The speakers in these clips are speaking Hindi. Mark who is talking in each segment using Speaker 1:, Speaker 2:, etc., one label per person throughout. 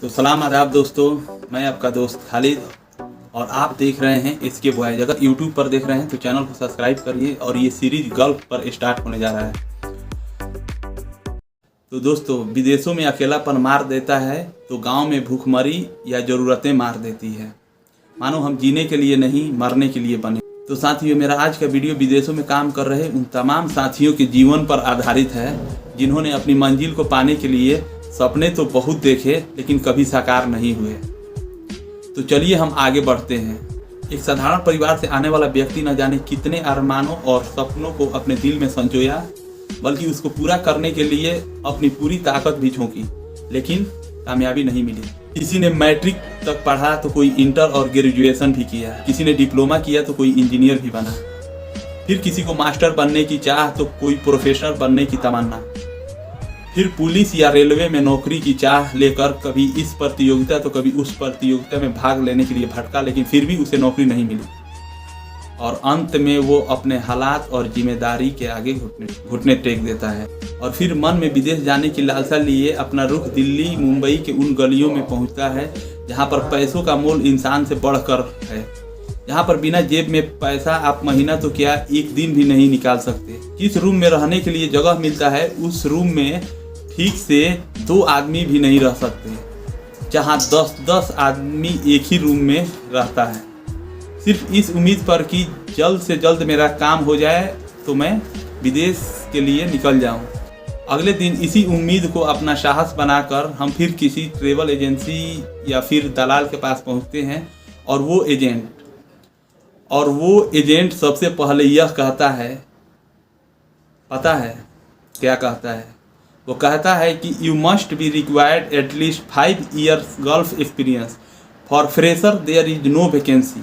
Speaker 1: तो सलाम आदाब दोस्तों, मैं आपका दोस्त खालिद और आप देख रहे हैं इसके बॉयज। अगर यूट्यूब पर देख रहे हैं तो चैनल को सब्सक्राइब करिए और ये सीरीज गल्फ पर स्टार्ट होने जा रहा है। तो दोस्तों, विदेशों में अकेलापन मार देता है तो गांव में भूखमरी या ज़रूरतें मार देती है। मानो हम जीने के लिए नहीं, मरने के लिए बने। तो साथियों, मेरा आज का वीडियो विदेशों में काम कर रहे उन तमाम साथियों के जीवन पर आधारित है जिन्होंने अपनी मंजिल को पाने के लिए सपने तो बहुत देखे लेकिन कभी साकार नहीं हुए। तो चलिए हम आगे बढ़ते हैं। एक साधारण परिवार से आने वाला व्यक्ति न जाने कितने अरमानों और सपनों को अपने दिल में संजोया, बल्कि उसको पूरा करने के लिए अपनी पूरी ताकत भी झोंकी, लेकिन कामयाबी नहीं मिली। किसी ने मैट्रिक तक पढ़ा तो कोई इंटर और ग्रेजुएशन भी किया, किसी ने डिप्लोमा किया तो कोई इंजीनियर भी बना, फिर किसी को मास्टर बनने की चाह तो कोई प्रोफेसर बनने की तमन्ना, फिर पुलिस या रेलवे में नौकरी की चाह लेकर कभी इस प्रतियोगिता तो कभी उस प्रतियोगिता में भाग लेने के लिए भटका, लेकिन फिर भी उसे नौकरी नहीं मिली और अंत में वो अपने हालात और जिम्मेदारी के आगे घुटने टेक देता है और फिर मन में विदेश जाने की लालसा लिए अपना रुख दिल्ली मुंबई के उन गलियों में पहुंचता है जहां पर पैसों का मोल इंसान से बढ़कर है, जहां पर बिना जेब में पैसा आप महीना तो क्या एक दिन भी नहीं निकाल सकते। जिस रूम में रहने के लिए जगह मिलता है उस रूम में ठीक से 2 आदमी भी नहीं रह सकते, जहां 10-10 आदमी एक ही रूम में रहता है, सिर्फ इस उम्मीद पर कि जल्द से जल्द मेरा काम हो जाए तो मैं विदेश के लिए निकल जाऊं। अगले दिन इसी उम्मीद को अपना साहस बनाकर हम फिर किसी ट्रैवल एजेंसी या फिर दलाल के पास पहुंचते हैं और वो एजेंट सबसे पहले यह कहता है, पता है क्या कहता है? वो कहता है कि you must be required at least 5 years Gulf experience, for fresher there is no vacancy.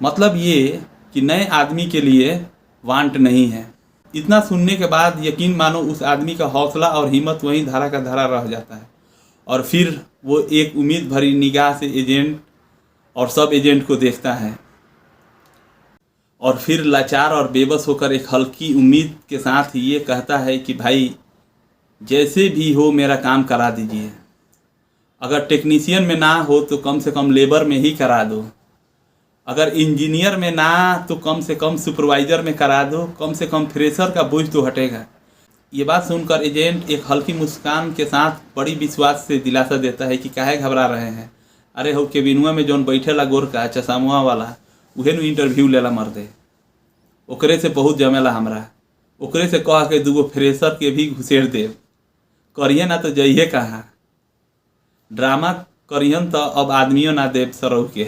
Speaker 1: मतलब ये कि नए आदमी के लिए वांट नहीं है। इतना सुनने के बाद यकीन मानो उस आदमी का हौसला और हिम्मत वहीं धारा का धारा रह जाता है और फिर वो एक उम्मीद भरी निगाह से एजेंट और सब एजेंट को देखता है और फिर लाचार और बेबस होकर एक हल्की उम्मीद के साथ ये कहता है कि भाई जैसे भी हो मेरा काम करा दीजिए। अगर टेक्नीशियन में ना हो तो कम से कम लेबर में ही करा दो, अगर इंजीनियर में ना तो कम से कम सुपरवाइज़र में करा दो, कम से कम फ्रेशर का बोझ तो हटेगा। ये बात सुनकर एजेंट एक हल्की मुस्कान के साथ बड़ी विश्वास से दिलासा देता है कि काहे घबरा रहे हैं, अरे हो केबिनुआ में जौन बैठेला गोरका चसामुआ वाला उहे नु इंटरव्यू लेला मर्दे, ओकरे से बहुत जमेला हमरा, ओकरे से कह के 2 फ्रेशर के भी घुसेड़ देव, करिए ना तो जइए कहाँ, ड्रामा करियन तो अब आदमियों ना देव सरऊ के,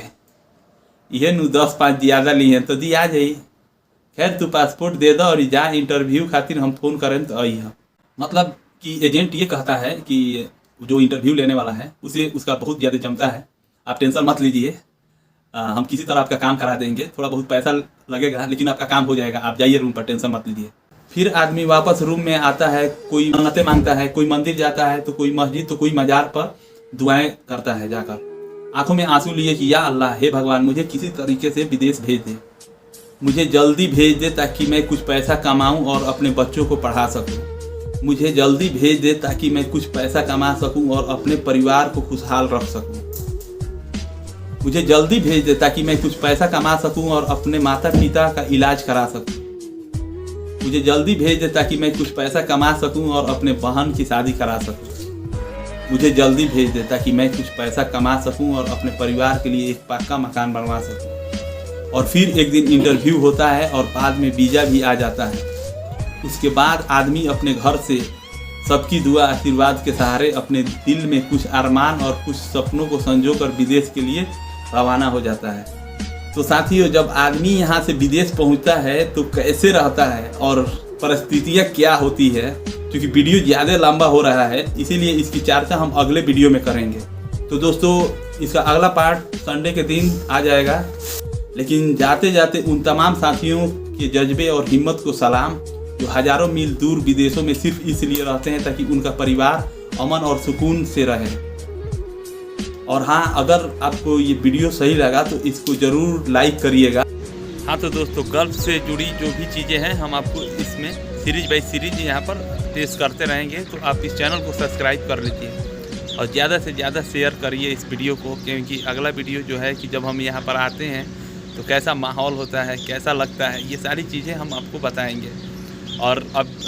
Speaker 1: ये नु 10-5 ज़्यादा लिए तो दी आ जाइए। खैर तू पासपोर्ट दे दो और जा, इंटरव्यू खातिर हम फ़ोन करें तो आई है। मतलब कि एजेंट ये कहता है कि जो इंटरव्यू लेने वाला है उसे उसका बहुत ज़्यादा जमता है, आप टेंशन मत लीजिए, हम किसी तरह आपका काम करा देंगे, थोड़ा बहुत पैसा लगेगा लेकिन आपका काम हो जाएगा, आप जाइए रूम पर, टेंशन मत लीजिए। फिर आदमी वापस रूम में आता है, कोई मन्नतें मांगता है, कोई मंदिर जाता है तो कोई मस्जिद तो कोई मजार पर दुआएं करता है जाकर, आंखों में आंसू लिए कि या अल्लाह, हे भगवान मुझे किसी तरीके से विदेश भेज दे, मुझे जल्दी भेज दे ताकि मैं कुछ पैसा कमाऊं और अपने बच्चों को पढ़ा सकूं, मुझे जल्दी भेज दे ताकि मैं कुछ पैसा कमा सकूं और अपने परिवार को खुशहाल रख सकूं, मुझे जल्दी भेज दे ताकि मैं कुछ पैसा कमा सकूं और अपने माता पिता का इलाज करा सकूं, मुझे जल्दी भेज दे ताकि मैं कुछ पैसा कमा सकूं और अपने बहन की शादी करा सकूं, मुझे जल्दी भेज दे ताकि मैं कुछ पैसा कमा सकूं और अपने परिवार के लिए एक पक्का मकान बनवा सकूं। और फिर एक दिन इंटरव्यू होता है और बाद में वीज़ा भी आ जाता है। उसके बाद आदमी अपने घर से सबकी दुआ आशीर्वाद के सहारे अपने दिल में कुछ अरमान और कुछ सपनों को संजोकर विदेश के लिए रवाना हो जाता है। तो साथियों, जब आदमी यहाँ से विदेश पहुँचता है तो कैसे रहता है और परिस्थितियाँ क्या होती है, क्योंकि वीडियो ज़्यादा लंबा हो रहा है इसीलिए इसकी चर्चा हम अगले वीडियो में करेंगे। तो दोस्तों, इसका अगला पार्ट संडे के दिन आ जाएगा। लेकिन जाते जाते उन तमाम साथियों के जज्बे और हिम्मत को सलाम जो हज़ारों मील दूर विदेशों में सिर्फ इसलिए रहते हैं ताकि उनका परिवार अमन और सुकून से रहे। और हाँ, अगर आपको ये वीडियो सही लगा तो इसको ज़रूर लाइक करिएगा। हाँ तो दोस्तों, गल्फ से जुड़ी जो भी चीज़ें हैं हम आपको इसमें सीरीज बाई सीरीज यहाँ पर पेश करते रहेंगे, तो आप इस चैनल को सब्सक्राइब कर लीजिए। और ज़्यादा से ज़्यादा शेयर करिए इस वीडियो को, क्योंकि अगला वीडियो जो है कि जब हम यहाँ पर आते हैं तो कैसा माहौल होता है, कैसा लगता है, ये सारी चीज़ें हम आपको बताएंगे। और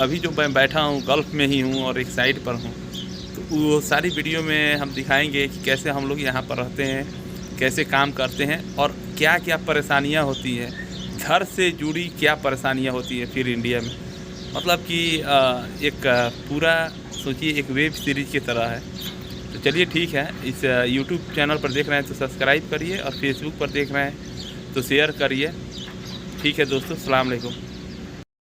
Speaker 1: अभी जो मैं बैठा हूँ गल्फ़ में ही हूँ और एक साइड पर हूँ, तो वो सारी वीडियो में हम दिखाएंगे कि कैसे हम लोग यहाँ पर रहते हैं, कैसे काम करते हैं और क्या क्या परेशानियाँ होती हैं, घर से जुड़ी क्या परेशानियाँ होती हैं फिर इंडिया में। मतलब कि एक पूरा सोचिए एक वेब सीरीज़ की तरह है। तो चलिए ठीक है, इस यूट्यूब चैनल पर देख रहे हैं तो सब्सक्राइब करिए और फेसबुक पर देख रहे हैं तो शेयर करिए। ठीक है दोस्तों, अस्सलाम वालेकुम।